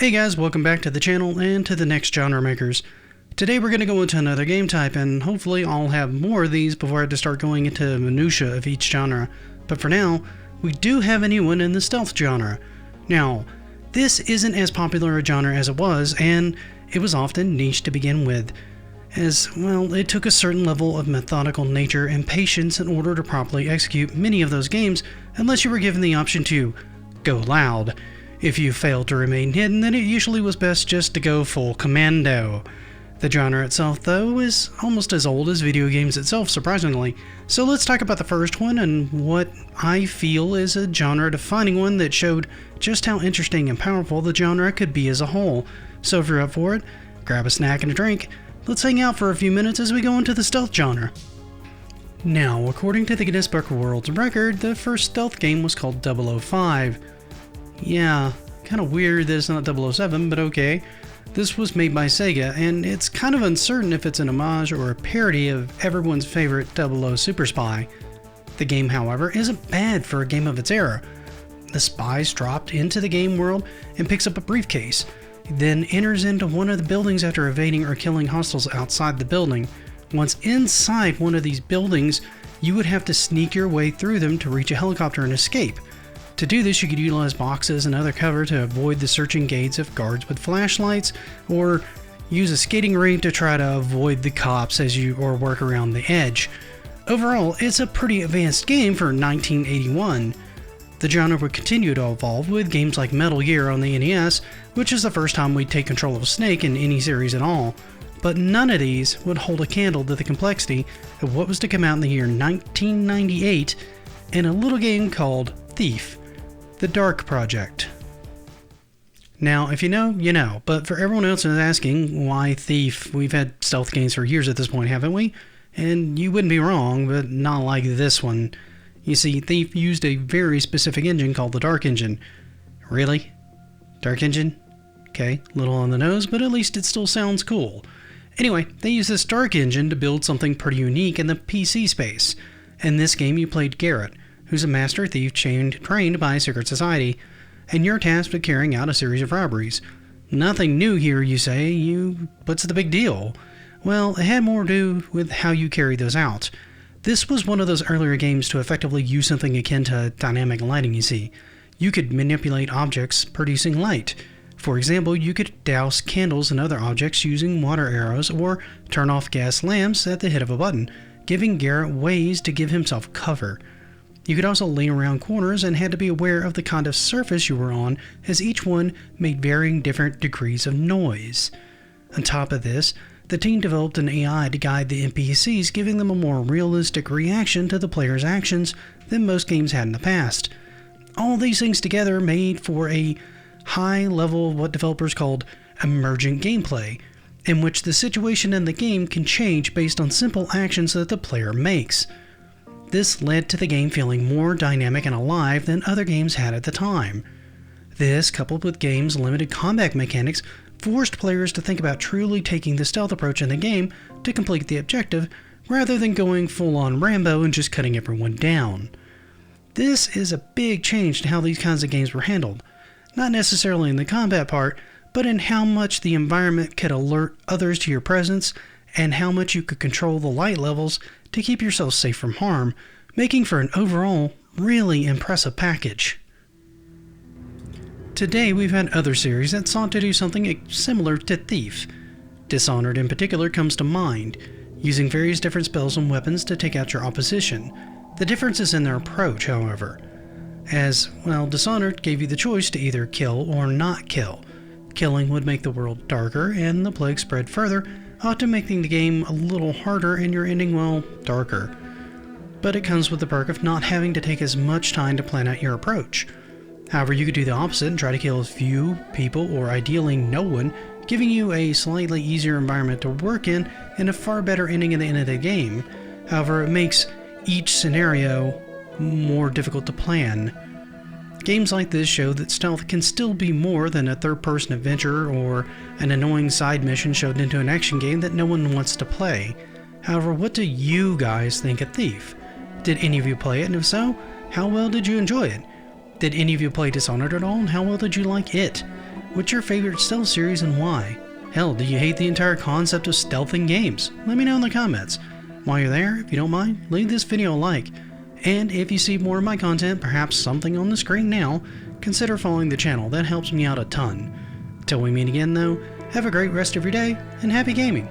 Hey guys, welcome back to the channel and to the next genre makers. Today we're going to go into another game type, and hopefully I'll have more of these before I have to start going into minutia of each genre. But for now, we do have a new one in the stealth genre. Now, this isn't as popular a genre as it was, and it was often niche to begin with, as, well, it took a certain level of methodical nature and patience in order to properly execute many of those games, unless you were given the option to go loud. If you failed to remain hidden, then it usually was best just to go full commando. The genre itself, though, is almost as old as video games itself, surprisingly. So let's talk about the first one and what I feel is a genre-defining one that showed just how interesting and powerful the genre could be as a whole. So if you're up for it, grab a snack and a drink. Let's hang out for a few minutes as we go into the stealth genre. Now, according to the Guinness Book of World Records, the first stealth game was called 005. Yeah, kind of weird that it's not 007, but okay. This was made by Sega, and it's kind of uncertain if it's an homage or a parody of everyone's favorite 00 Super Spy. The game, however, isn't bad for a game of its era. The spy's dropped into the game world and picks up a briefcase, then enters into one of the buildings after evading or killing hostiles outside the building. Once inside one of these buildings, you would have to sneak your way through them to reach a helicopter and escape. To do this, you could utilize boxes and other cover to avoid the searching gaze of guards with flashlights, or use a skating rink to try to avoid the cops or work around the edge. Overall, it's a pretty advanced game for 1981. The genre would continue to evolve with games like Metal Gear on the NES, which is the first time we'd take control of Snake in any series at all. But none of these would hold a candle to the complexity of what was to come out in the year 1998 in a little game called Thief: The Dark Project. Now, if you know, you know, but for everyone else who's asking, why Thief? We've had stealth games for years at this point, haven't we? And you wouldn't be wrong, but not like this one. You see, Thief used a very specific engine called the Dark Engine. Really? Dark Engine? Okay, a little on the nose, but at least it still sounds cool. Anyway, they used this Dark Engine to build something pretty unique in the PC space. In this game, you played Garrett, who's a master thief trained by a secret society, and you're tasked with carrying out a series of robberies. Nothing new here, you say. What's the big deal? Well, it had more to do with how you carry those out. This was one of those earlier games to effectively use something akin to dynamic lighting, you see. You could manipulate objects producing light. For example, you could douse candles and other objects using water arrows, or turn off gas lamps at the hit of a button, giving Garrett ways to give himself cover. You could also lean around corners and had to be aware of the kind of surface you were on, as each one made varying different degrees of noise. On top of this, the team developed an AI to guide the NPCs, giving them a more realistic reaction to the player's actions than most games had in the past. All these things together made for a high level of what developers called emergent gameplay, in which the situation in the game can change based on simple actions that the player makes. This led to the game feeling more dynamic and alive than other games had at the time. This, coupled with game's limited combat mechanics, forced players to think about truly taking the stealth approach in the game to complete the objective, rather than going full-on Rambo and just cutting everyone down. This is a big change to how these kinds of games were handled, not necessarily in the combat part, but in how much the environment could alert others to your presence, and how much you could control the light levels to keep yourself safe from harm, making for an overall really impressive package. Today we've had other series that sought to do something similar to Thief. Dishonored in particular comes to mind, using various different spells and weapons to take out your opposition. The difference is in their approach, however, as, well, Dishonored gave you the choice to either kill or not kill. Killing would make the world darker and the plague spread further, often making the game a little harder and your ending, well, darker. But it comes with the perk of not having to take as much time to plan out your approach. However, you could do the opposite and try to kill as few people, or ideally no one, giving you a slightly easier environment to work in and a far better ending at the end of the game. However, it makes each scenario more difficult to plan. Games like this show that stealth can still be more than a third-person adventure or an annoying side mission shoved into an action game that no one wants to play. However, what do you guys think of Thief? Did any of you play it, and if so, how well did you enjoy it? Did any of you play Dishonored at all, and how well did you like it? What's your favorite stealth series and why? Hell, do you hate the entire concept of stealth in games? Let me know in the comments. While you're there, if you don't mind, leave this video a like. And if you see more of my content, perhaps something on the screen now, consider following the channel. That helps me out a ton. Till we meet again though, have a great rest of your day, and happy gaming!